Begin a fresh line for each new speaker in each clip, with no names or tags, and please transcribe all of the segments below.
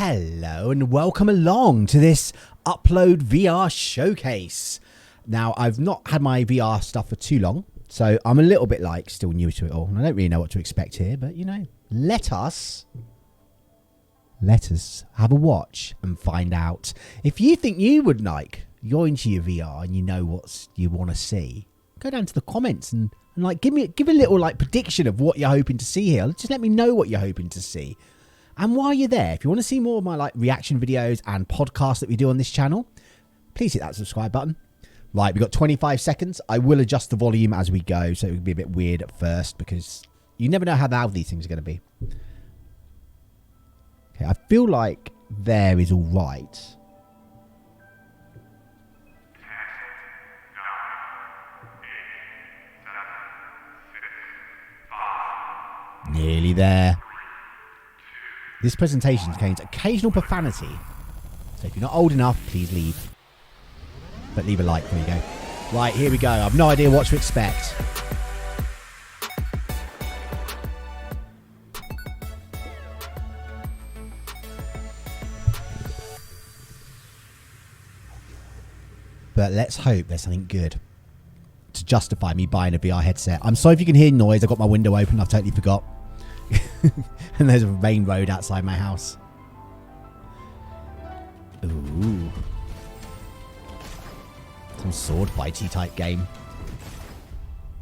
Hello and welcome along to this Upload VR showcase. Now, I've not had my VR stuff for too long, so I'm a little bit like still new to it all. And I don't really know what to expect here, but you know, let us have a watch and find out. If you think you would like, you're into your VR and you know what you want to see, go down to the comments and like give a little like prediction of what you're hoping to see here. Just let me know what you're hoping to see. And while you're there, if you want to see more of my like reaction videos and podcasts that we do on this channel, please hit that subscribe button. Right, we've got 25 seconds. I will adjust the volume as we go, so it will be a bit weird at first because you never know how loud these things are going to be. Okay, I feel like there is all right. 10, 9, 8, 7, 6, 5. Nearly there. This presentation contains occasional profanity, so if you're not old enough, please leave. But leave a like before you go. Right, here we go. I've no idea what to expect. But let's hope there's something good to justify me buying a VR headset. I'm sorry if you can hear noise. I've got my window open. I've totally forgot. And there's a main road outside my house. Ooh. Some sword fighty type game.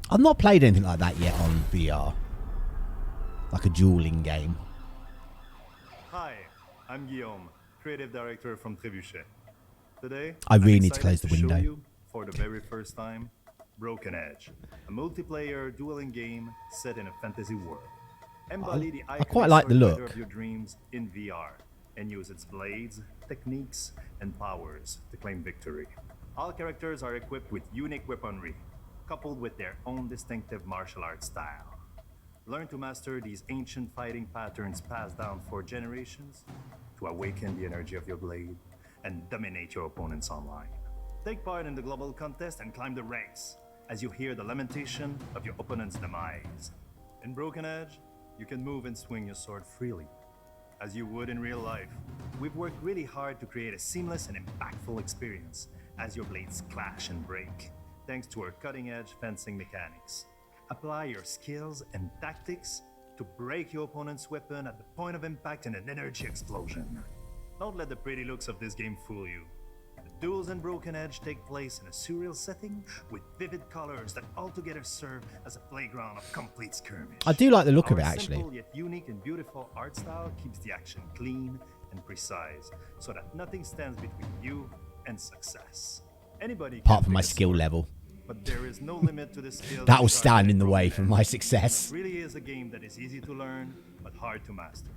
I've not played anything like that yet on VR. Like a dueling game.
Hi, I'm Guillaume, creative director from Trébuchet. Today,
I really
I'm
need to close the window.
Show you, for the very first time, Broken Edge, a multiplayer dueling game set in a fantasy world. Embody the
I quite like the look
of your dreams in VR and use its blades, techniques, and powers to claim victory. All characters are equipped with unique weaponry, coupled with their own distinctive martial arts style. Learn to master these ancient fighting patterns passed down for generations to awaken the energy of your blade and dominate your opponents online. Take part in the global contest and climb the ranks as you hear the lamentation of your opponent's demise. In Broken Edge, you can move and swing your sword freely, as you would in real life. We've worked really hard to create a seamless and impactful experience as your blades clash and break, thanks to our cutting-edge fencing mechanics. Apply your skills and tactics to break your opponent's weapon at the point of impact in an energy explosion. Don't let the pretty looks of this game fool you. The duels in Broken Edge take place in a surreal setting with vivid colors that altogether serve as a playground of complete skirmish.
I do like the look of it,
Our
actually.
simple yet unique and beautiful art style keeps the action clean and precise, so that nothing stands between you and success. Anybody can
Apart from my
pick a
skill
sword,
level.
but there is no limit to the skill
That will stand in the way for my
It
success.
really is a game that is easy to learn, but hard to master.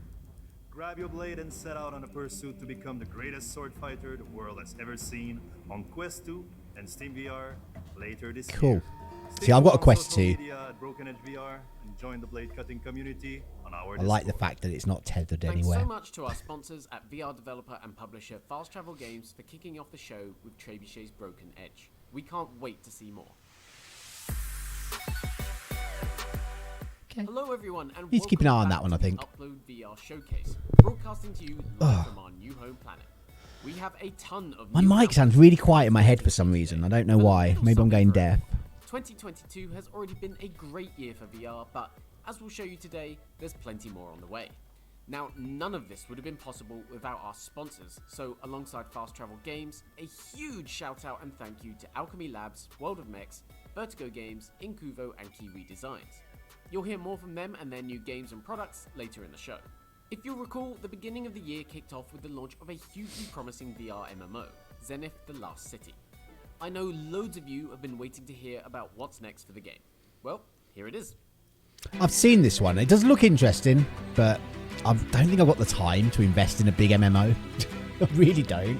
Grab your blade and set out on a pursuit to become the greatest sword fighter the world has ever seen on Quest 2 and Steam VR later this
Cool.
year.
See, I've got a Quest 2.
At Broken Edge VR and join the blade cutting community on our
I like the
Discord.
fact that it's not tethered
Thanks
anywhere.
so much to our sponsors at VR developer and publisher Fast Travel Games for kicking off the show with Trebuchet's Broken Edge. We can't wait to see more.
Okay.
Hello everyone and
Need to keep an eye on
welcome
that one, I
back to
think.
the Upload VR showcase, broadcasting to you live from our new home planet. We have a ton of
My
new
mic sounds
announcements
really quiet in my head for some reason. I don't know
but a
why.
little
Maybe I'm going
something for
deaf.
2022 has already been a great year for VR, but as we'll show you today, there's plenty more on the way. Now, none of this would have been possible without our sponsors, so alongside Fast Travel Games, a huge shout out and thank you to Alchemy Labs, World of Mechs, Vertigo Games, Incuvo and Kiwi Designs. You'll hear more from them and their new games and products later in the show. If you'll recall, the beginning of the year kicked off with the launch of a hugely promising VR MMO, Zenith The Last City. I know loads of you have been waiting to hear about what's next for the game. Well, here it is.
I've seen this one. It does look interesting, but I don't think I've got the time to invest in a big MMO. I really don't.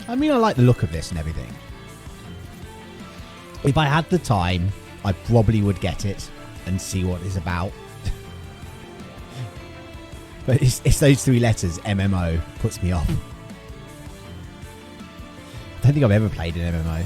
I mean, I like the look of this and everything. If I had the time, I probably would get it and see what it's about. But it's those 3 letters, MMO, puts me off. I don't think I've ever played an MMO.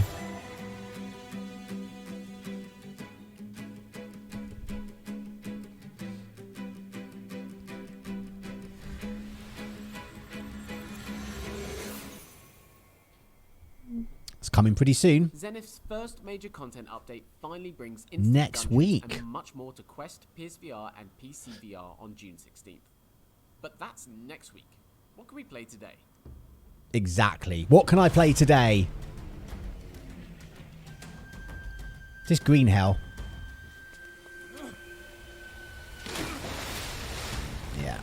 It's coming pretty soon.
Zenith's first major content update finally brings instant
Next
dungeons
week.
and much more to Quest, PSVR, and PCVR on June 16th. But that's next week. What can we play today?
Exactly. What can I play today? Is this Green Hell? Yeah.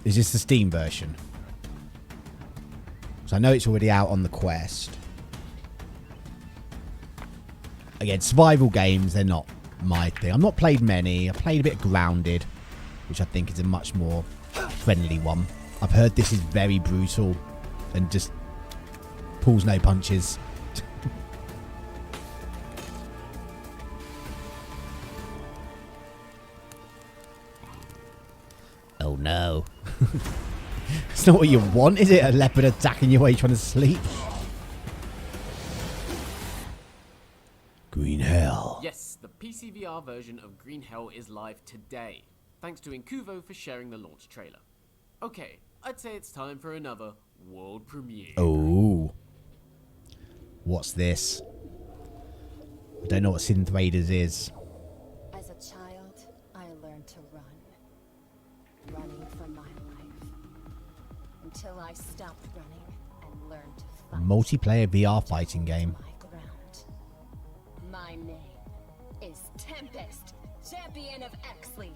Is this the Steam version? So I know it's already out on the Quest. Again, survival games, they're not my thing. I've not played many. I played a bit of Grounded, which I think is a much more friendly one. I've heard this is very brutal and just pulls no punches. Oh no. It's not what you want, is it? A leopard attacking you while you're trying to sleep? Green Hell.
Yes, the PCVR version of Green Hell is live today. Thanks to Ninqueso for sharing the launch trailer. Okay, I'd say it's time for another world premiere.
Oh. What's this? I don't know what Synth Raiders is.
As a child, I learned to run. Running for my life. Until I stopped running and learned to fight.
Multiplayer VR fighting game.
My ground. My name is Tempest, champion of Exley.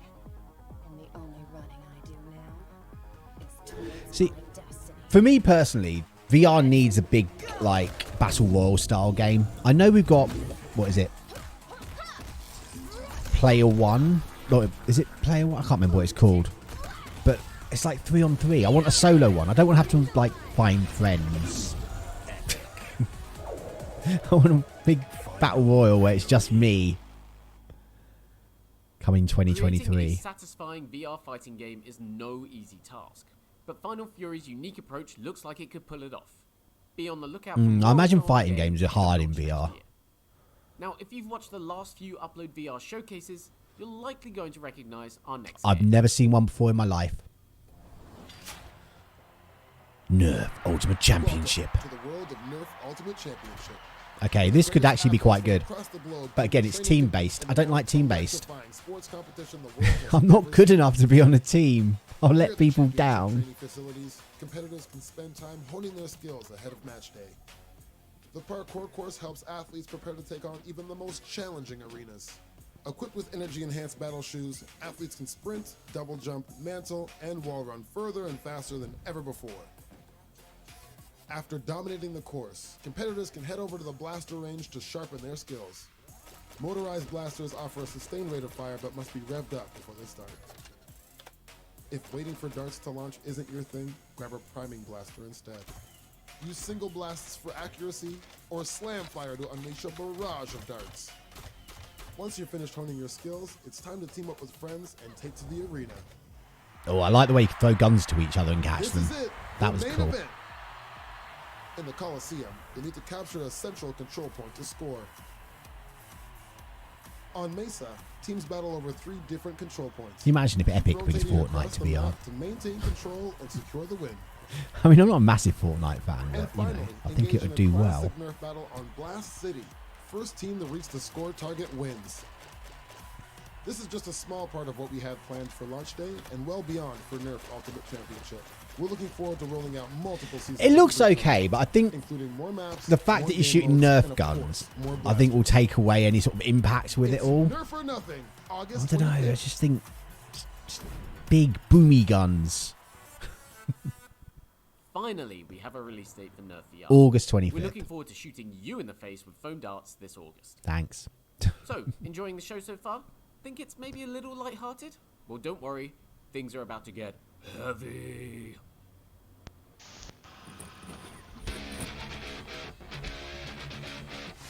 And the only running I do now is towards
See,
my destiny.
for me personally, VR needs a big, like, Battle Royale style game. I know we've got, what is it? Player One? No, is it Player One? I can't remember what it's called. But it's like 3-on-3. I want a solo one. I don't want to have to, like, find friends. I want a big Battle Royale where it's just me. Coming
Creating a
2023.
satisfying VR fighting game is no easy task, but Final Fury's unique approach looks like it could pull it off. Be on the lookout for
I
more
imagine
on the
fighting
game
games are
at the
hard in
launch next
VR.
year. Now, if you've watched the last few Upload VR showcases, you're likely going to recognize our next
I've
game.
never seen one before in my life. Nerf Ultimate Championship.
Welcome to the world of Nerf Ultimate Championship.
Okay, this could actually be quite good.
Across the globe,
But again, it's
training
team-based.
in
I don't like
the
team-based.
electrifying sports competition the world has
I'm not
never
good
seen.
enough to be on a team. I'll
Here
let
at the
people
championship
down.
training facilities, competitors can spend time honing their skills ahead of match day. The parkour course helps athletes prepare to take on even the most challenging arenas. Equipped with energy-enhanced battle shoes, athletes can sprint, double jump, mantle, and wall run further and faster than ever before. After dominating the course, competitors can head over to the blaster range to sharpen their skills. Motorized blasters offer a sustained rate of fire but must be revved up before they start. If waiting for darts to launch isn't your thing, grab a priming blaster instead. Use single blasts for accuracy, or slam fire to unleash a barrage of darts. Once you're finished honing your skills, it's time to team up with friends and take to the arena.
Oh, I like the way you can throw guns to each other and catch
This
them.
is it,
That
the
was
main
cool.
event. In the Coliseum, you need to capture a central control point to score. On Mesa, teams battle over 3 different control points.
Can you imagine if Epic brings
rotating
Fortnite
across
to
the
VR?
map to maintain control and secure the win.
I mean, I'm not a massive Fortnite fan,
And
but, you
finally,
know, I think it
engage in
would
a
do well.
classic Nerf battle on Blast City. First team to reach the score target wins. This is just a small part of what we have planned for launch day and well beyond for Nerf Ultimate Championship. We're looking forward to rolling out multiple seasons.
It looks
of Nerf,
okay, but I think
including more maps,
the fact
more
that you're
game
shooting
modes,
Nerf
and of
guns,
course, more
I think will
blasters.
take away any sort of impact with it
It's
all.
Nerf or nothing.
I
August
don't know. I
25th.
just think just big boomy guns.
Finally, we have a release date for Nerf VR.
August
We're
25th.
looking forward to shooting you in the face with foam darts this August.
Thanks.
So, enjoying the show so far? Think it's maybe a little lighthearted? Well, don't worry. Things are about to get heavy.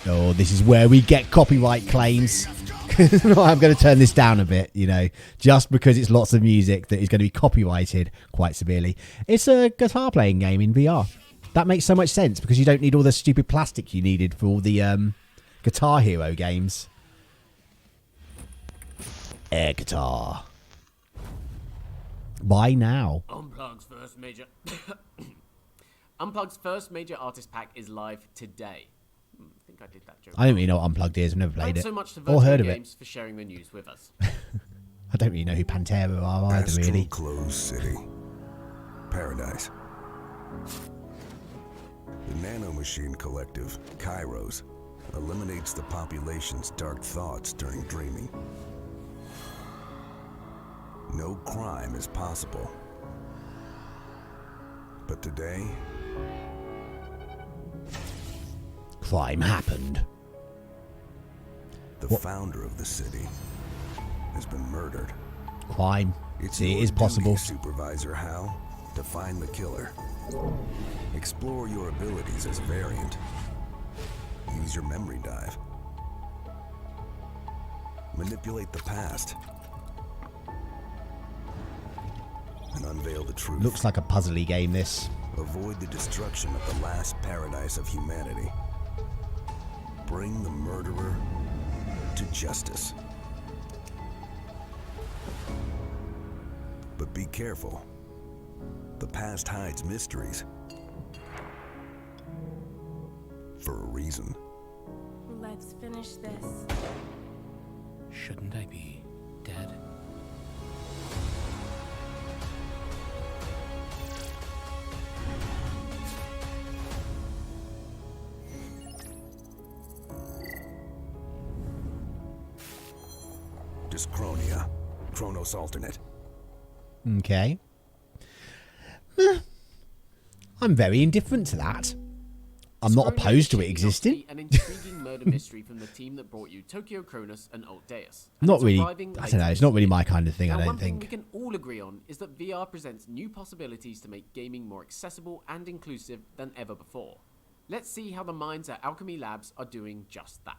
Oh, this is where we get copyright claims. I'm going to turn this down a bit, you know, just because it's lots of music that is going to be copyrighted quite severely. It's a guitar playing game in VR. That makes so much sense because you don't need all the stupid plastic you needed for all the Guitar Hero games. Air guitar. Why now?
Unplug's first major Unplugged's first major artist pack is live today. I think I did that joke.
I don't really know what Unplugged is. I've never played
Thanks
it.
so much to
Or heard of
Games
it.
for sharing the news with us.
I don't really know who Pantera are either,
Astral
really.
Closed City. Paradise. The nanomachine collective, Kairos, eliminates the population's dark thoughts during dreaming. No crime is possible. But today,
Crime happened.
the founder of the city has been murdered.
Crime. See, it is possible.
Duty, Supervisor Hal, to find the killer. Explore your abilities as a variant. Use your memory dive. Manipulate the past. And unveil the truth.
Looks like a puzzly game, this.
Avoid the destruction of the last paradise of humanity. Bring the murderer to justice. But be careful. The past hides mysteries. For a reason.
Let's finish this.
Shouldn't I be dead?
Dyschronia. Chronos alternate.
Okay. I'm very indifferent to that. I'm not
Scrolling
opposed to it
is
existing.
An intriguing murder mystery from the team that brought you Tokyo Chronos and Alt Deus. And
Not
it's
really.
arriving
I
later
don't know. It's
this
not really
year.
my kind of thing,
Now,
I
one
don't
thing we
think.
can all agree on is that VR presents new possibilities to make gaming more accessible and inclusive than ever before. Let's see how the minds at Alchemy Labs are doing just that.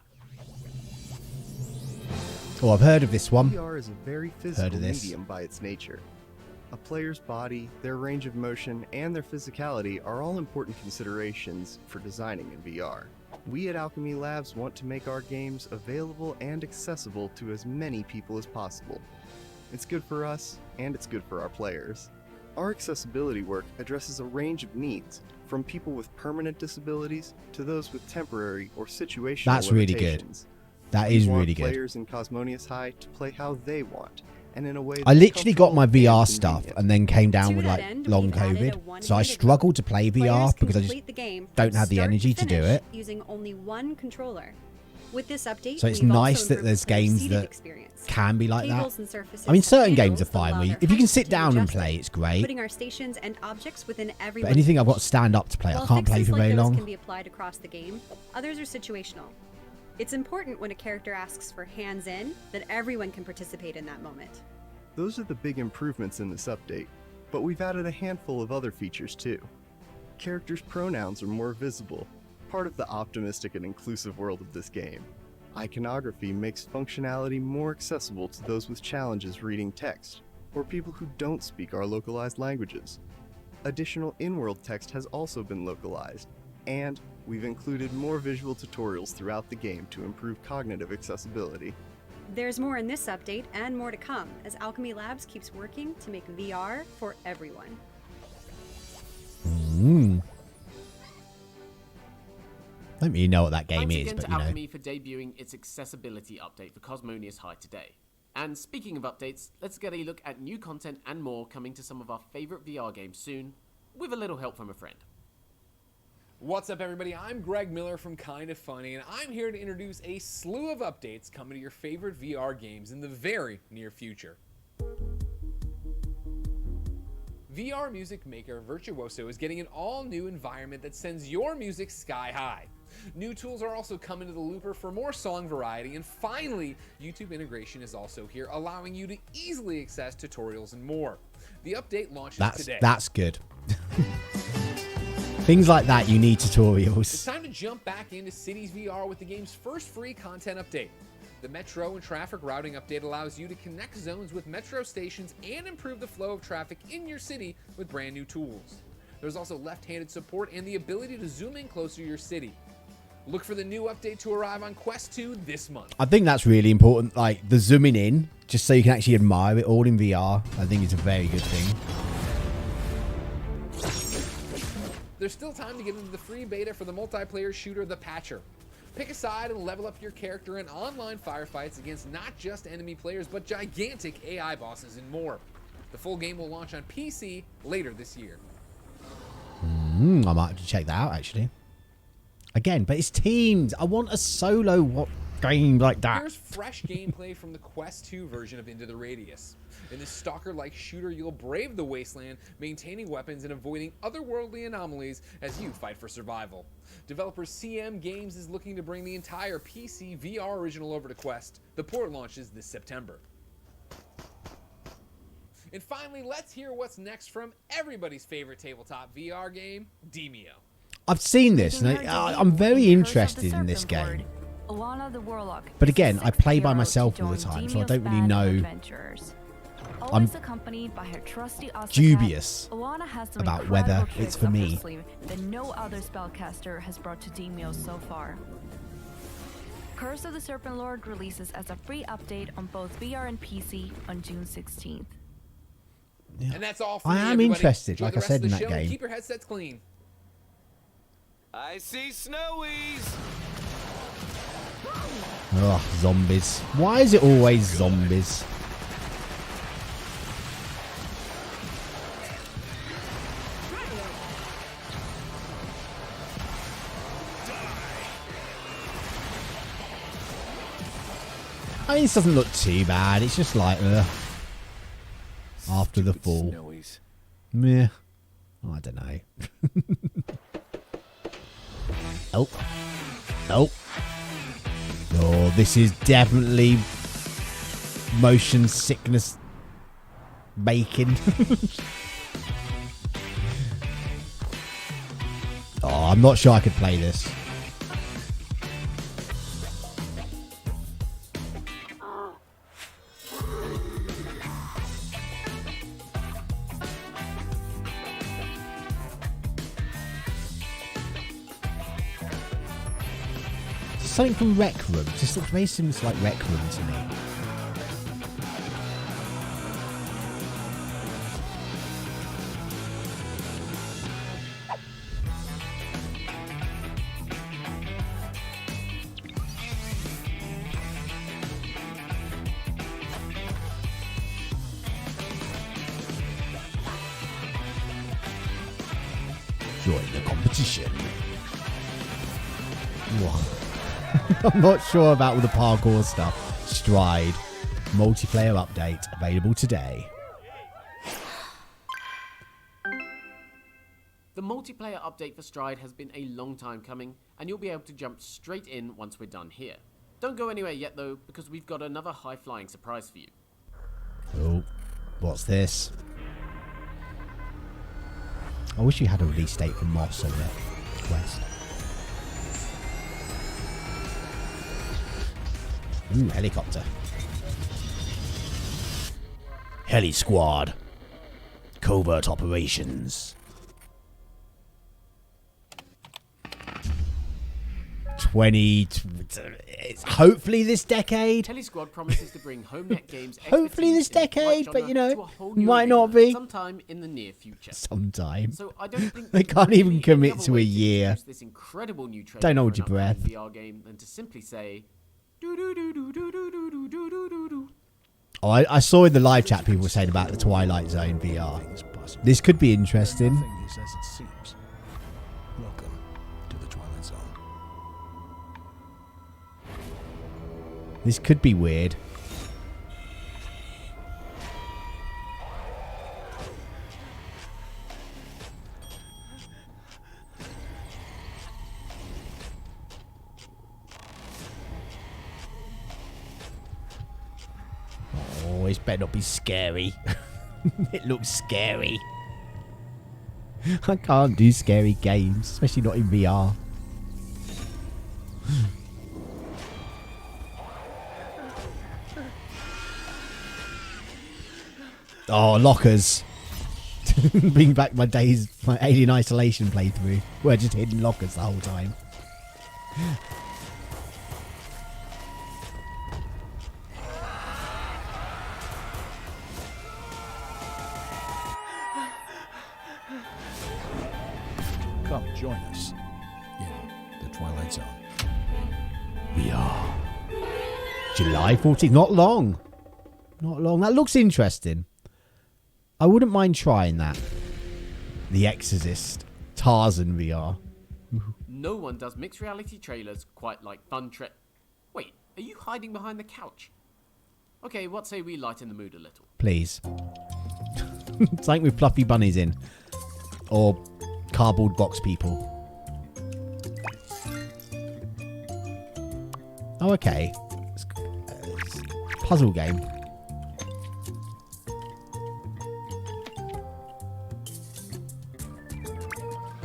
Oh, I've heard of this one.
VR is a very
Heard
physical
of this.
medium by its nature. A player's body, their range of motion, and their physicality are all important considerations for designing in VR. We at Alchemy Labs want to make our games available and accessible to as many people as possible. It's good for us, and it's good for our players. Our accessibility work addresses a range of needs, from people with permanent disabilities to those with temporary or situational
That's really good.
limitations.
That
We
is
want
really good.
players in Cosmonious High to play how they want, and in a way
I
that's
literally got my
comfortable
VR
and
stuff
convenient.
and then came down
To
with
that
like
end,
long
we've added a
COVID.
one-handed
So I struggled to play VR
Players can
because I just
complete the game from
don't have the
start
energy to do
finish
it.
using only one controller. With this update,
So it's
we've also
nice that
improved
there's
the player's
games
seating
that
experience.
can be like that.
Tables and surfaces
I mean, certain
have
games are
handles that
fine
allow
where
their
if you can
height
sit
to be
down and
adjusted,
play, it's great.
Putting our stations and objects within every.
But anything I've got to stand up to play, I
While
can't play
fixes
for
like
very
those
long.
can be applied across the game, others are situational. It's important when a character asks for hands-in that everyone can participate in that moment.
Those are the big improvements in this update, but we've added a handful of other features too. Characters' pronouns are more visible, part of the optimistic and inclusive world of this game. Iconography makes functionality more accessible to those with challenges reading text, or people who don't speak our localized languages. Additional in-world text has also been localized, and we've included more visual tutorials throughout the game to improve cognitive accessibility.
There's more in this update and more to come as Alchemy Labs keeps working to make VR for everyone.
I don't really know what that game
Thanks
is,
again
but
to
you know.
Alchemy for debuting its accessibility update for Cosmonious High today. And speaking of updates, let's get a look at new content and more coming to some of our favorite VR games soon, with a little help from a friend.
What's up, everybody? I'm Greg Miller from Kinda Funny, and I'm here to introduce a slew of updates coming to your favorite VR games in the very near future. VR music maker Virtuoso is getting an all-new environment that sends your music sky high. New tools are also coming to the Looper for more song variety, and finally, YouTube integration is also here, allowing you to easily access tutorials and more. The update launches today.
That's good. Things like that, you need
It's
tutorials.
time to jump back into Cities VR with the game's first free content update. The Metro and traffic routing update allows you to connect zones with Metro stations and improve the flow of traffic in your city with brand new tools. There's also left-handed support and the ability to zoom in closer to your city. Look for the new update to arrive on Quest 2 this month.
I think that's really important, like the zooming in, just so you can actually admire it all in VR. I think it's a very good thing.
There's still time to get into the free beta for the multiplayer shooter The Patcher. Pick a side and level up your character in online firefights against not just enemy players, but gigantic AI bosses and more. The full game will launch on PC later this year.
I might have to check that out, actually. Again, but it's teams. I want a solo game like that.
Here's fresh gameplay from the Quest 2 version of Into the Radius. In this stalker-like shooter, you'll brave the wasteland, maintaining weapons and avoiding otherworldly anomalies as you fight for survival. Developer CM Games is looking to bring the entire PC VR original over to Quest. The port launches this September. And finally, let's hear what's next from everybody's favorite tabletop VR game, Demeo.
I've seen this, and I'm very interested in this game. But again, I play by myself all the time, so I don't really know. I'm dubious about whether it's for me.
That no other spellcaster has brought to Demeo so far. Curse of the Serpent Lord releases as a free update on both VR and PC on June 16th.
Yeah.
And that's all for
I
me,
am
everybody.
interested,
Enjoy
like
the
I
rest
said
of
in
the
that
show and
game.
Keep your headsets clean.
I see snowies.
Ugh, zombies. Why is it always zombies? I mean, this doesn't look too bad. It's just like, after the fall.
Snowies.
Meh. I don't know. Oh. Oh. Oh, this is definitely motion sickness bacon. Oh, I'm not sure I could play this. Something from Rec Room. Just looks very similar to like Rec Room to me. Join the competition. Whoa. I'm not sure about all the parkour stuff. Stride. Multiplayer update. Available today.
The multiplayer update for Stride has been a long time coming, and you'll be able to jump straight in once we're done here. Don't go anywhere yet though, because we've got another high-flying surprise for you.
Oh, what's I wish you had a release date for Moss on the Quest. Ooh, helicopter. Heli Squad. Covert operations. 20. Hopefully this decade.
Heli Squad promises to bring HomeNet games.
Hopefully this
expertise in
decade,
white
but
genre
you know,
to a whole new
might
arena
not be.
sometime in the near future.
Sometime.
So I don't think
They
there's
can't even
really
commit
any
to
other
a
way to
year.
introduce This incredible new trailer
Don't hold
for
your
an
breath.
upcoming VR game than to simply say.
Oh, I saw in the live chat people were saying about the Twilight Zone VR. This could be interesting.
Everything is as it seems. Welcome to the Twilight Zone.
This could be weird. Oh, this better not be scary. It looks scary. I can't do scary games, especially not in VR. Oh, lockers. Bring back my days, my Alien Isolation playthrough. We're just hidden lockers the whole time.
Come join us in the Twilight Zone.
VR. July 14th. Not long. Not long. That looks interesting. I wouldn't mind trying that. The Exorcist. Tarzan VR.
No one does mixed reality trailers quite like Wait, are you hiding behind the couch? Okay, what say we lighten the mood a little?
Please. Something with fluffy bunnies in. Or cardboard box people. Oh, okay. It's a puzzle game.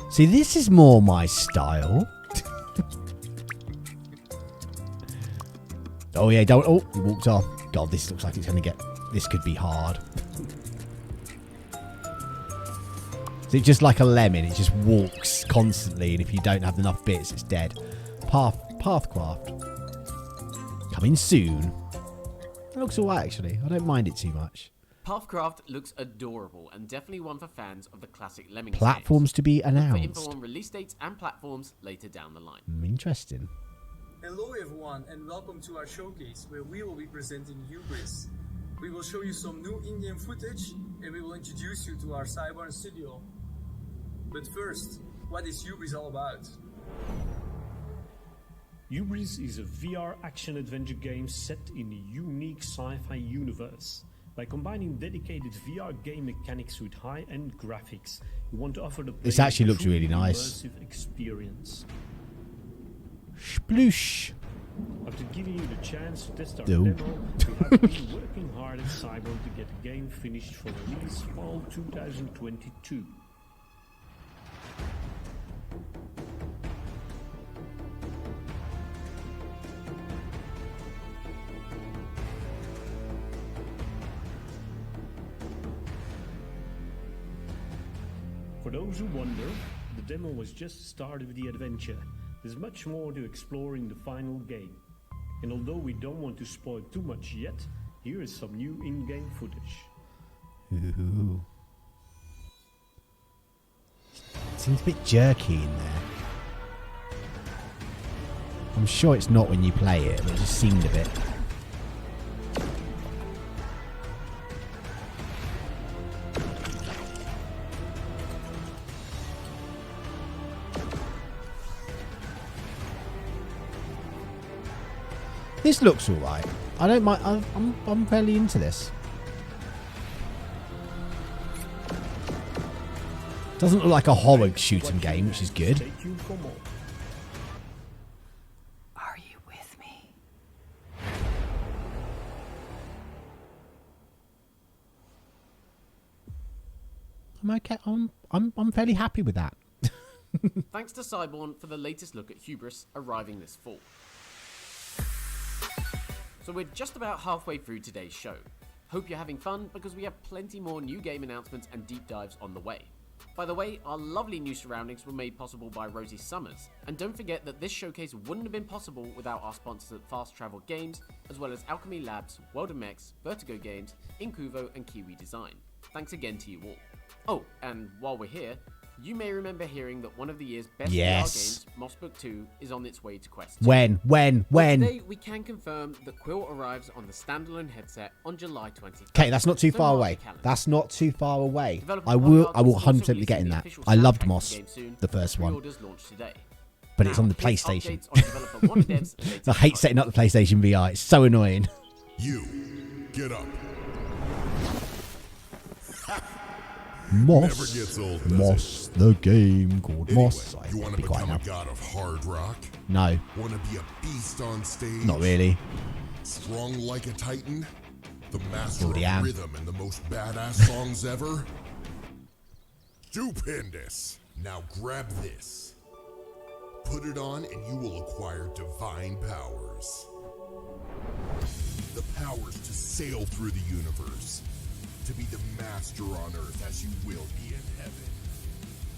See, this is more my style. Oh, yeah, don't... Oh, he walked off. God, this looks like it's going to get... This could be hard. So it's just like a lemon. It just walks constantly, and if you don't have enough bits, it's dead. Pathcraft. Coming soon. It looks alright, actually. I don't mind it too much.
Pathcraft looks adorable and definitely one for fans of the classic Lemmings
Platforms
games.
to be
Look for
announced.
info on release dates and platforms later down the line.
Interesting.
Hello everyone and welcome to our showcase where we will be presenting Hubris. We will show you some new in-game footage and we will introduce you to our Cyborn studio. But first, what is Hubris all about?
Hubris is a VR action-adventure game set in a unique sci-fi universe. By combining dedicated VR game mechanics with high-end graphics, we want to offer the
This
player
actually
a
looks
truly
really nice.
immersive experience.
Sploosh.
After giving you the chance to test our
No.
demo, we have been working hard at Cyborn to get the game finished for release fall 2022. For those who wonder, the demo was just the start of the adventure. There's much more to explore in the final game. And although we don't want to spoil too much yet, here is some new in-game footage.
Ooh. Seems a bit jerky in there. I'm sure it's not when you play it, but it just seemed a bit. This looks alright. I don't mind. I'm fairly into this. Doesn't look like a horror shooting game, which is good.
Stay tuned for more.
Are you with me?
I'm okay. I'm fairly happy with that.
Thanks to Cyborn for the latest look at Hubris arriving this fall. So we're just about halfway through today's show. Hope you're having fun because we have plenty more new game announcements and deep dives on the way. By the way, our lovely new surroundings were made possible by Rosie Summers. And don't forget that this showcase wouldn't have been possible without our sponsors at Fast Travel Games, as well as Alchemy Labs, World of Mechs, Vertigo Games, Incuvo and Kiwi Design. Thanks again to you all. Oh, and while we're here, you may remember hearing that one of the year's best VR games, Moss Book 2, is on its way to Quest 2.
When?
Well, today we can confirm that Quill arrives on the standalone headset on July 20th.
Okay, that's not too
So
far
mark
away.
your calendar.
That's not too far away.
Developer
I will
Podcast is also
100% be
releasing
getting
the
that.
official
I loved
soundtrack
Moss,
for the game soon,
the first one.
pre-orders launch today.
But it's on the
Now, here's
PlayStation.
updates on developer Wonder Dev's latest
I hate setting up the PlayStation VR. It's so annoying.
You, get up.
Moss.
Never gets old, does
Moss, the game called
Anyway,
Moss.
you want to
Be quiet
become
now.
a god of hard rock?
No,
Want to be a beast on stage?
not really.
Strong like a titan? The master
Already
of
am.
rhythm and the most badass songs ever? Stupendous! Now grab this. Put it on and you will acquire divine powers. The powers to sail through the universe. To be the master on Earth as you will be in heaven.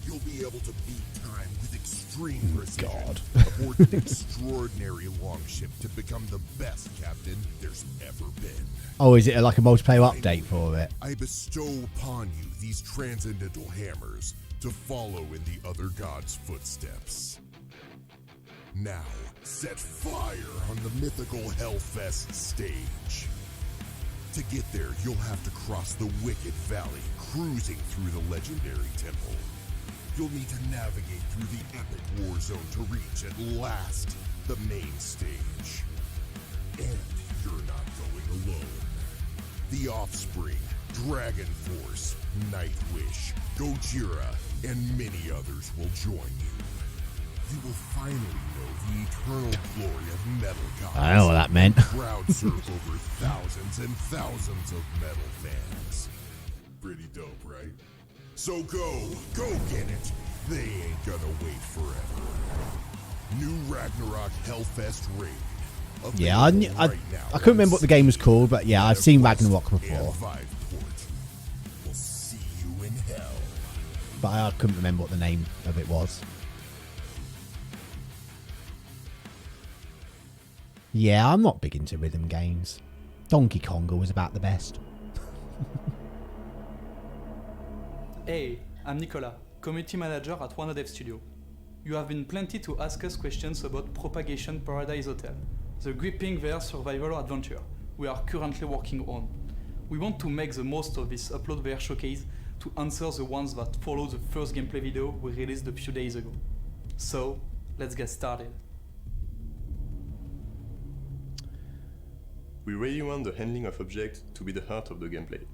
You'll be able to beat time with extreme precision. Aboard an extraordinary longship to become the best captain there's ever been.
Oh, is it like a multiplayer update for it?
I bestow upon you these transcendental hammers to follow in the other gods' footsteps. Now, set fire on the mythical Hellfest stage. To get there, you'll have to cross the Wicked Valley, cruising through the legendary temple. You'll need to navigate through the epic war zone to reach, at last, the main stage. And you're not going alone. The Offspring, Dragon Force, Nightwish, Gojira, and many others will join you. You will finally know the eternal glory of metal gods.
I know what that meant.
Crowd surf over thousands and thousands of metal fans. Pretty dope, right? So go get it. They ain't gonna wait forever. New Ragnarok Hellfest Raid.
Yeah, I couldn't remember what the game was called, but yeah, I've seen Ragnarok before.
We'll see you in hell.
But I couldn't remember what the name of it was. Yeah, I'm not big into rhythm games. Donkey Konga was about the best.
Hey, I'm Nicolas, Community Manager at Dev Studio. You have been plenty to ask us questions about Propagation Paradise Hotel, the gripping VR survival adventure we are currently working on. We want to make the most of this Upload VR showcase to answer the ones that follow the first gameplay video we released a few days ago. So, let's get started.
We really want the handling of objects to be the heart of the gameplay.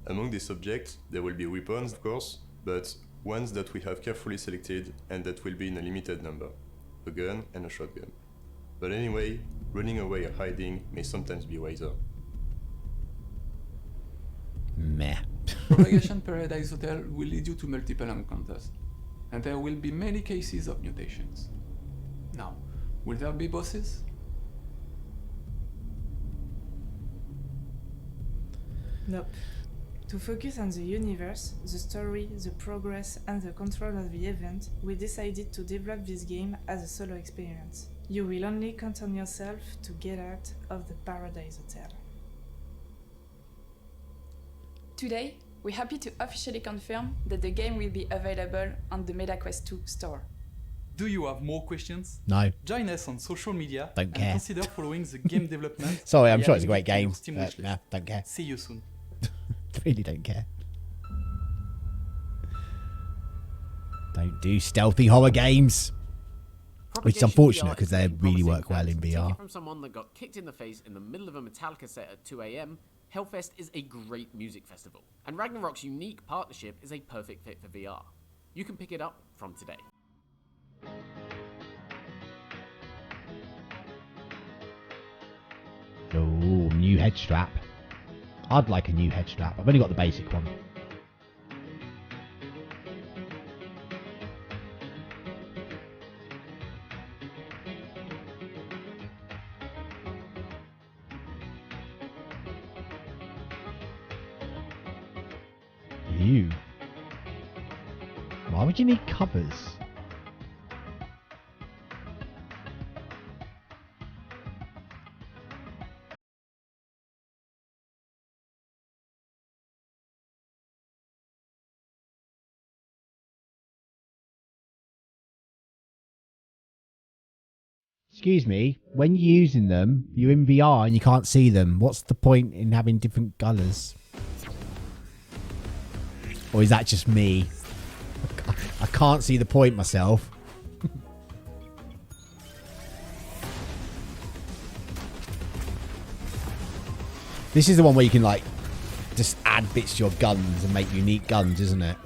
Among these objects, there will be weapons, of course, but ones that we have carefully selected and that will be in a limited number. A gun and a shotgun. But anyway, running away or hiding may sometimes be wiser.
Meh.
Propagation Paradise Hotel will lead you to multiple encounters, and there will be many cases of mutations. Now, will there be bosses?
Nope. To focus on the universe, the story, the progress, and the control of the event, we decided to develop this game as a solo experience. You will only count on yourself to get out of the Paradise Hotel.
Today, we're happy to officially confirm that the game will be available on the MetaQuest 2 store.
Do you have more questions?
No.
Join us on social media
Don't care.
and consider following the game development.
Sorry, I'm
by
sure it's a
adding
great
it to your
game.
Steam wishlist.
No, don't care.
See you soon.
Really don't care. Don't do stealthy horror games. Which is unfortunate because they really work well in VR.
From someone that got kicked in the face in the middle of a Metallica set at 2 AM, Hellfest is a great music festival, and Ragnarok's unique partnership is a perfect fit for VR. You can pick it up from today.
Oh, new head strap. I'd like a new head strap. I've only got the basic one. Ew. Why would you need covers? Excuse me, when you're using them, you're in VR and you can't see them. What's the point in having different colours? Or is that just me? I can't see the point myself. This is the one where you can like just add bits to your guns and make unique guns, isn't it?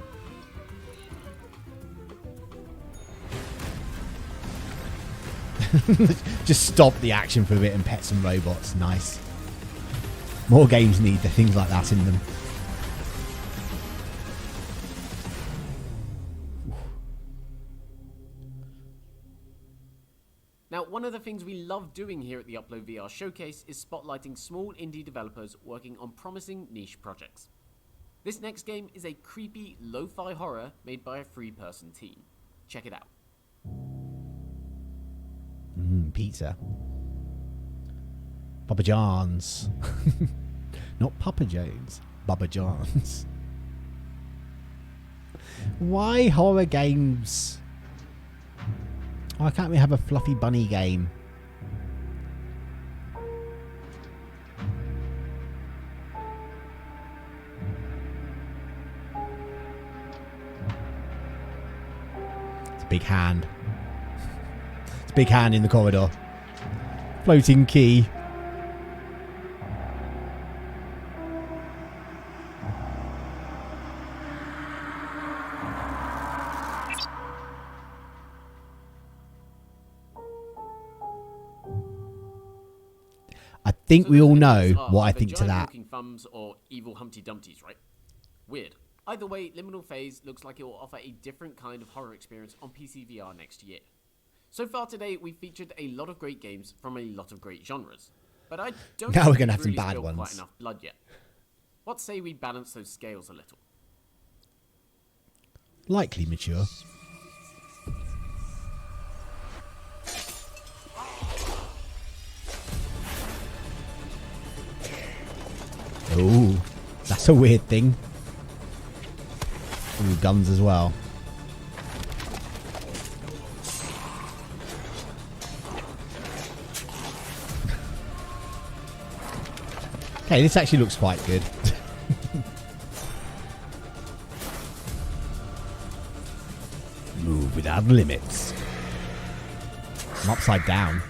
Just stop the action for a bit and pet some robots. Nice. More games need things like that in them.
of the things we love doing here at the Upload VR Showcase is spotlighting small indie developers working on promising niche projects. This next game is a creepy lo-fi horror made by a 3-person team. Check it out.
Pizza. Baba John's. Not Papa John's. Baba John's. Why horror games? Why can't we have a fluffy bunny game? It's a big hand. It's a big hand in the corridor. Floating key. I think we all know what I think to that.
Walking thumbs or evil Humpty Dumpties, right? Weird. Either way, Liminal Phase looks like it will offer a different kind of horror experience on PC VR next year. So far today, we've featured a lot of great games from a lot of great genres, but I don't
Now
think
we're gonna have
we've
some bad
spilled
ones.
quite enough blood yet. What say we balance those scales a little?
Likely mature. Ooh, that's a weird thing. Ooh, guns as well. Okay, this actually looks quite good. Move without limits. I'm upside down.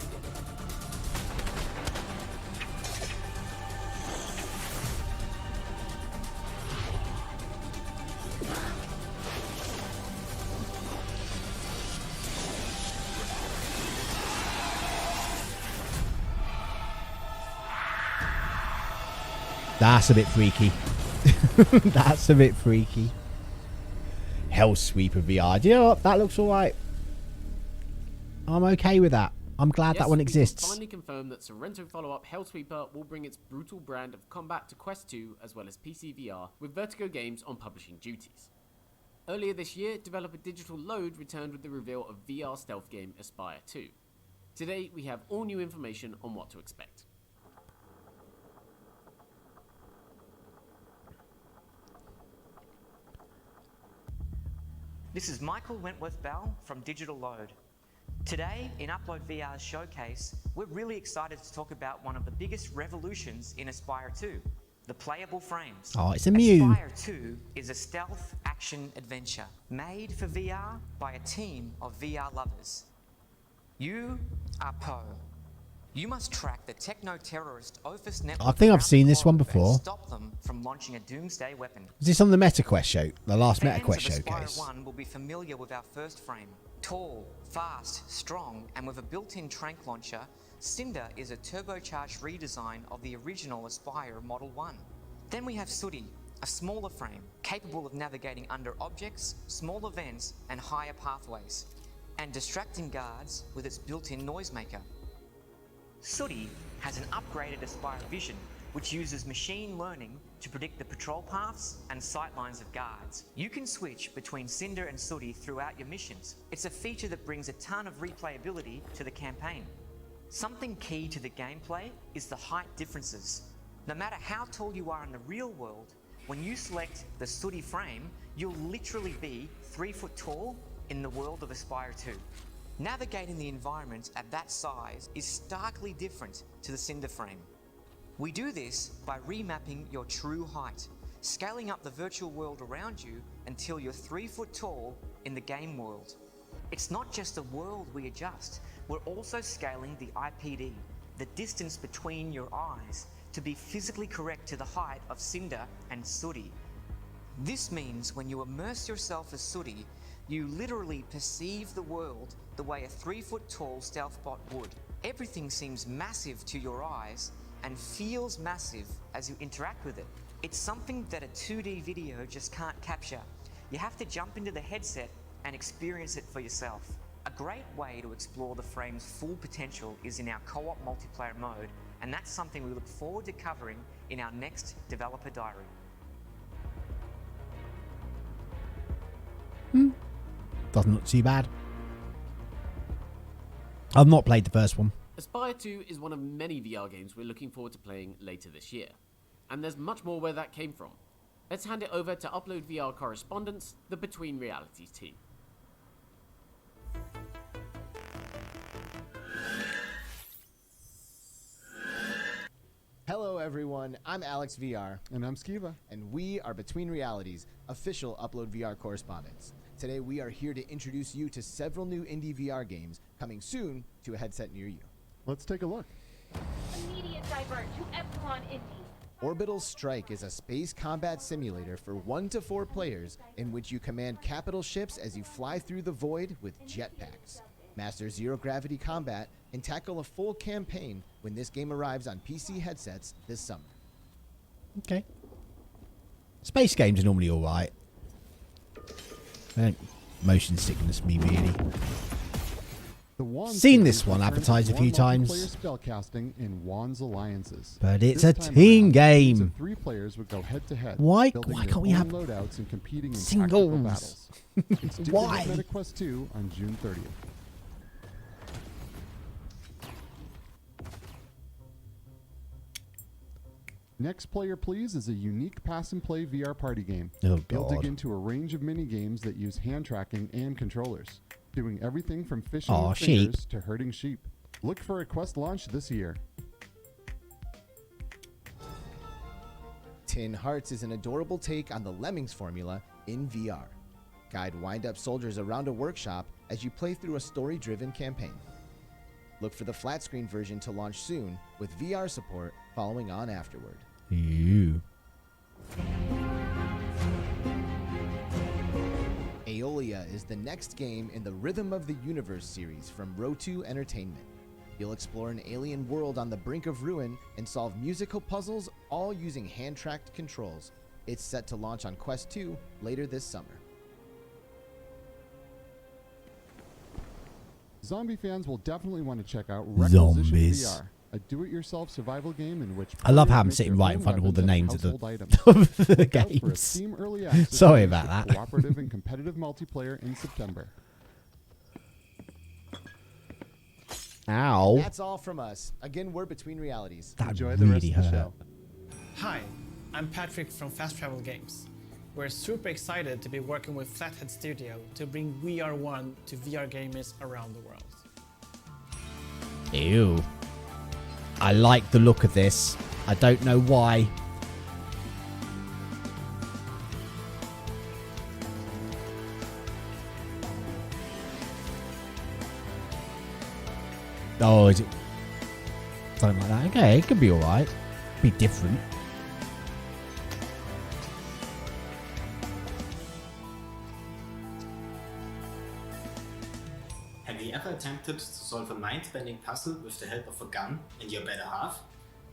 That's a bit freaky. That's a bit freaky. Hellsweeper VR. Do you know what? That looks alright. I'm okay with that. I'm glad that one exists.
We can finally confirm that Sorrento follow-up Hellsweeper will bring its brutal brand of combat to Quest 2 as well as PC VR, with Vertigo Games on publishing duties. Earlier this year, developer Digital Load returned with the reveal of VR stealth game Aspire 2. Today, we have all new information on what to expect.
This is Michael Wentworth-Bell from Digital Load. Today, in Upload VR's showcase, we're really excited to talk about one of the biggest revolutions in Aspire 2, the playable frames.
Oh, it's a Mew.
Aspire 2 is a stealth action adventure made for VR by a team of VR lovers. You are Poe. You must track the techno-terrorist Ophis network.
I think I've seen this one
and
before.
stop them from launching a doomsday weapon.
Is this on the MetaQuest show? The last
Fans
MetaQuest
of Aspire
showcase?
1 will be familiar with our first frame. Tall, fast, strong, and with a built-in tranq launcher, Cinder is a turbocharged redesign of the original Aspire Model 1. Then we have Sooty, a smaller frame, capable of navigating under objects, small events, and higher pathways, and distracting guards with its built-in noisemaker. Sooty has an upgraded Aspire Vision, which uses machine learning to predict the patrol paths and sightlines of guards. You can switch between Cinder and Sooty throughout your missions. It's a feature that brings a ton of replayability to the campaign. Something key to the gameplay is the height differences. No matter how tall you are in the real world, when you select the Sooty frame, you'll literally be 3 foot tall in the world of Aspire 2. Navigating the environment at that size is starkly different to the Cinder frame. We do this by remapping your true height, scaling up the virtual world around you until you're 3 foot tall in the game world. It's not just a world we adjust, we're also scaling the IPD, the distance between your eyes, to be physically correct to the height of Cinder and Sooty. This means when you immerse yourself as Sooty, you literally perceive the world the way a 3 foot tall stealth bot would. Everything seems massive to your eyes and feels massive as you interact with it. It's something that a 2D video just can't capture. You have to jump into the headset and experience it for yourself. A great way to explore the frame's full potential is in our co-op multiplayer mode, and that's something we look forward to covering in our next developer diary.
Doesn't look too bad. I've not played the first one.
Aspire 2 is one of many VR games we're looking forward to playing later this year. And there's much more where that came from. Let's hand it over to Upload VR correspondents, the Between Realities team.
Hello everyone, I'm Alex VR.
And I'm Skiva.
And we are Between Realities, official Upload VR correspondents. Today we are here to introduce you to several new indie VR games coming soon to a headset near you.
Let's take a look.
Immediate divert to Epsilon Indy.
Orbital Strike is a space combat simulator for 1 to 4 players in which you command capital ships as you fly through the void with jetpacks. Master zero-gravity combat and tackle a full campaign when this game arrives on PC headsets this summer.
Okay. Space games are normally alright. They don't motion sickness me, really. Seen this one advertised a few times.
Spellcasting in Wands Alliances.
But it's a team game.
Teams of 3 players would go head to head.
Why
building
can't we
their
have
own loadouts and competing in tactical
singles?
battles. It's due
Why?
to hit MetaQuest 2 on June 30th. Next Player Please is a unique pass-and-play VR party game.
Oh,
You'll dig
God.
into a range of mini-games that use hand tracking and controllers, doing everything from fishing
Aw,
with
sheep.
fingers to herding sheep. Look for a Quest launch this year.
Tin Hearts is an adorable take on the Lemmings formula in VR. Guide wind-up soldiers around a workshop as you play through a story-driven campaign. Look for the flat-screen version to launch soon, with VR support following on afterward.
Ew.
Aeolia is the next game in the Rhythm of the Universe series from Rotu Entertainment. You'll explore an alien world on the brink of ruin and solve musical puzzles, all using hand-tracked controls. It's set to launch on Quest 2 later this summer.
Zombie fans will definitely want to check out Requisition
Zombies.
VR, a do-it-yourself survival game in which
I love how I'm
players make
sitting
their
right in
own
front of all the
weapons and
names of the,
household items.
of the
Look out for a
games.
Steam early access
Sorry
release
about
of
that.
cooperative and competitive multiplayer in September.
Ow.
That's all from us. Again, we're Between Realities.
That
Enjoy the rest
really
of the
hurt.
show.
Hi, I'm Patrick from Fast Travel Games. We're super excited to be working with Flathead Studio to bring VR1 to VR gamers around the world.
Ew. I like the look of this. I don't know why. Oh, is it something like that? Okay, it could be alright. Be different.
Have you ever attempted to solve a mind-bending puzzle with the help of a gun and your better half?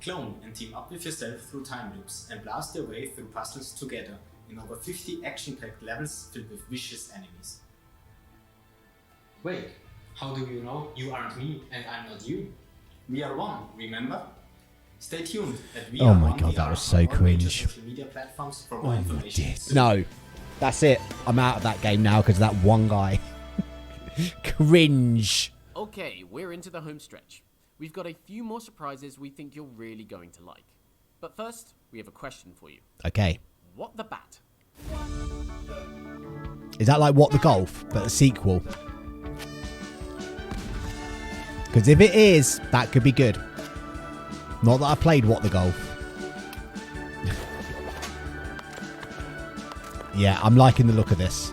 Clone and team up with yourself through time loops and blast your way through puzzles together in over 50 action-packed levels filled with vicious enemies. Wait, how do you know you aren't me and I'm not you? We are one, remember? Stay tuned at VR1
Oh my god, that
VR
was so
on all major
cringe.
social media platforms for more
Oh my
information.
dear. No. That's it. I'm out of that game now because of that one guy. Cringe.
Okay, we're into the home stretch. We've got a few more surprises we think you're really going to like. But first, we have a question for you.
Okay.
What the bat?
Is that like What the Golf, but a sequel? Because if it is, that could be good. Not that I played What the Golf. Yeah, I'm liking the look of this.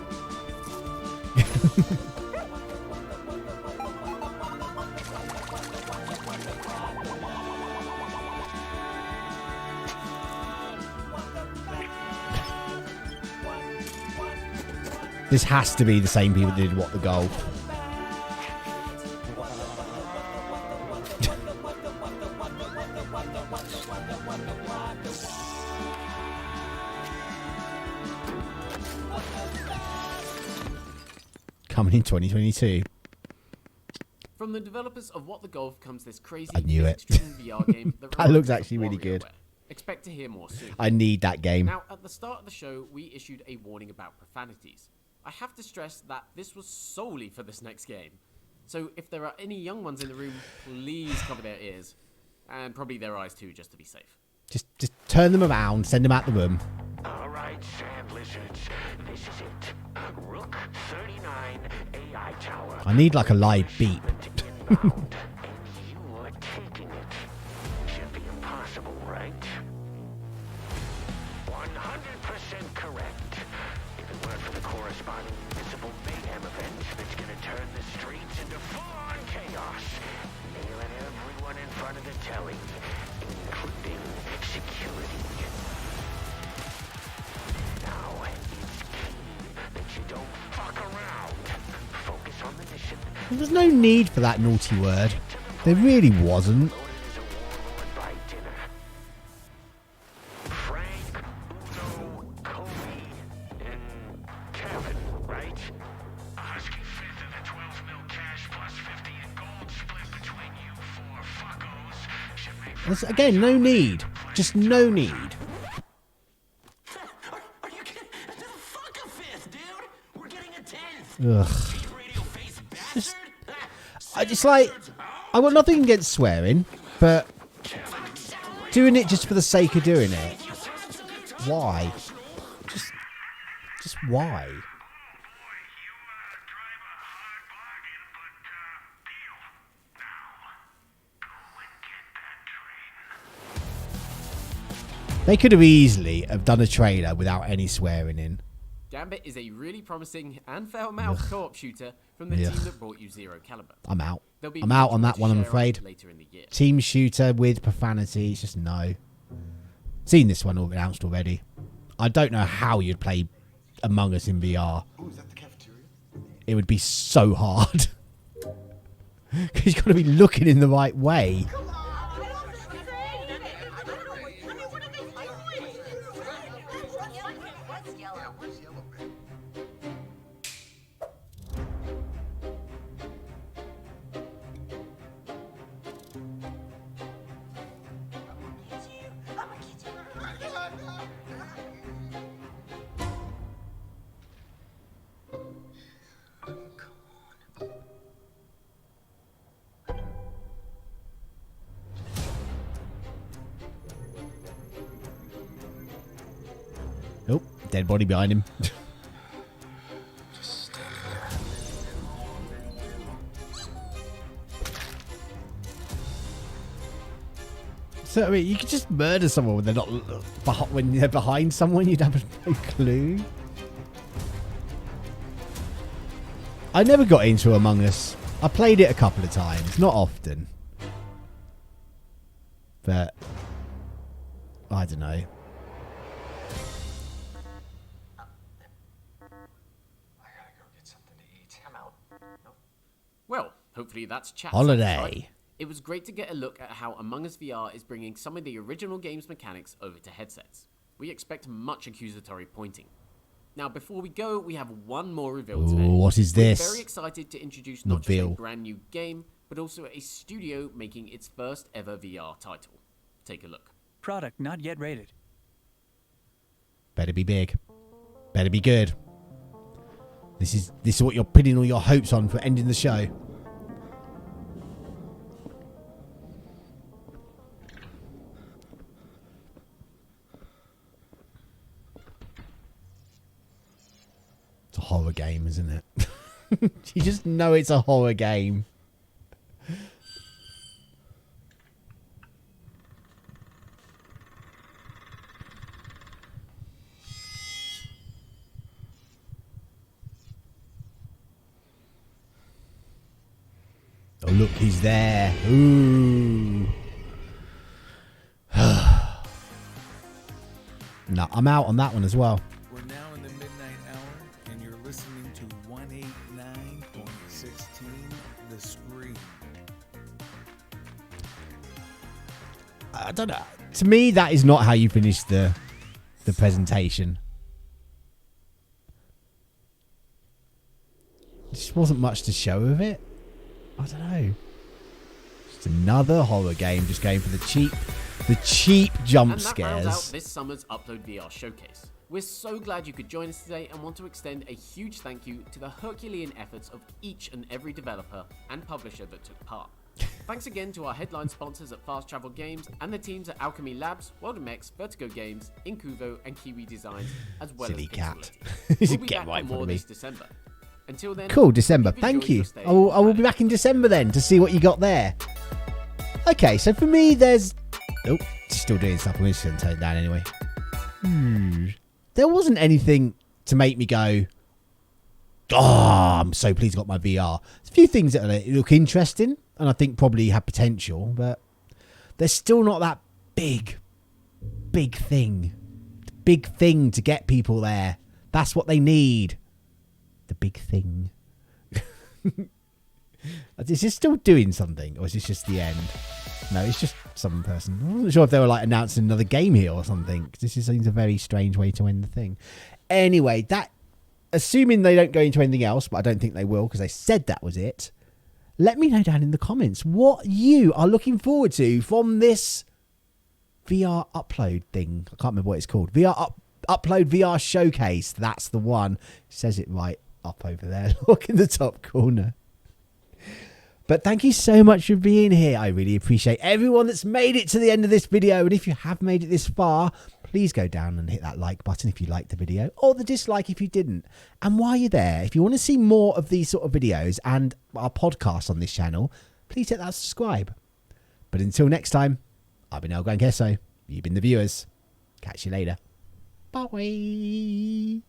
This has to be the same people that did What the Golf. Coming in 2022.
From the developers of What the Golf comes this crazy
I knew it.
physics-driven VR game that
That looks
reminds us of
actually really good.
WarioWare. Expect to hear more soon.
I need that game.
Now, at the start of the show, we issued a warning about profanities. I have to stress that this was solely for this next game. So if there are any young ones in the room, please cover their ears. And probably their eyes too, just to be safe.
Just turn them around, send them out the room.
Alright, sand lizards. This is it. Rook 39 AI Tower.
I need like a live beep.
Inbound, and you are taking it. Should be impossible, right? 100% correct. If it weren't for the corresponding municipal mayhem event that's gonna turn the streets into full-on chaos, nailing everyone in front of the telly, including security. Now, it's key that you don't fuck around. Focus on the mission.
There's no need for that naughty word. There really wasn't.
Frank, Uno, Kobe, and Kevin, right? Asking fifth of the 12 mil cash plus 50 in gold split between you four fuckos should make...
There's, again, no need. Just no need. Ugh. I just like, I've got nothing against swearing, but doing it just for the sake of doing it. Why? Just why? They could have easily have done a trailer without any swearing in.
Gambit is a really promising and foul-mouthed co-op shooter from the team that brought you Zero Caliber.
I'm out.
There'll be
I'm out on
more
that
to
one, I'm
share on
afraid.
later in the year.
Team shooter with profanity, it's just no. Seen this one all announced already. I don't know how you'd play Among Us in VR.
Oh, is that the cafeteria?
It would be so hard. Because you've got to be looking in the right way. Oh, dead body behind him. So, I mean, you could just murder someone when they're not when they're behind someone. You'd have no clue. I never got into Among Us. I played it a couple of times, not often, but I don't know.
Well, hopefully that's chat.
Holiday.
It was great to get a look at how Among Us VR is bringing some of the original game's mechanics over to headsets. We expect much accusatory pointing. Now, before we go, we have one more reveal today.
Ooh, what is this?
We're very excited to introduce not just a brand new game, but also a studio making its first ever VR title. Take a look.
Product not yet rated.
Better be big. Better be good. This is what you're pinning all your hopes on for ending the show. It's a horror game, isn't it? You just know it's a horror game. Oh, look, he's there. Ooh. No, I'm out on that one as well.
We're now in the midnight hour, and you're listening to 189.16 The Screen.
I don't know. To me, that is not how you finish the presentation. There just wasn't much to show of it. I don't know. Just another horror game, just going for the cheap jump
and that rounds out
scares.
this summer's Upload VR showcase. We're so glad you could join us today and want to extend a huge thank you to the Herculean efforts of each and every developer and publisher that took part. Thanks again to our headline sponsors at Fast Travel Games and the teams at Alchemy Labs, World MX, Vertigo Games, Incuvo and Kiwi Designs, as well
Silly
as
cat.
Pixelity. We'll be
Get
back
right
for
in front
more
of me.
this December. Until then,
Cool, December.
hope you've
Thank
enjoyed
you.
your stay.
I will be back in December then to see what you got there. Okay, so for me, there's... Oh, still doing stuff. I'm just going to turn it down anyway. There wasn't anything to make me go, oh, I'm so pleased I got my VR. There's a few things that look interesting and I think probably have potential, but there's still not that big thing. The big thing to get people there. That's what they need. The big thing. Is this still doing something, or is this just the end? No, it's just some person. I wasn't sure if they were like announcing another game here or something. 'Cause this seems a very strange way to end the thing. Anyway, that, assuming they don't go into anything else, but I don't think they will because they said that was it. Let me know down in the comments what you are looking forward to from this VR upload thing. I can't remember what it's called. Upload VR showcase. That's the one. It says it right up over there. Look in the top corner. But thank you so much for being here. I really appreciate everyone that's made it to the end of this video. And if you have made it this far, please go down and hit that like button if you liked the video, or the dislike if you didn't. And while you're there, if you want to see more of these sort of videos and our podcast on this channel, please hit that subscribe. But until next time, I've been El Ninqueso. You've been the viewers. Catch you later. Bye.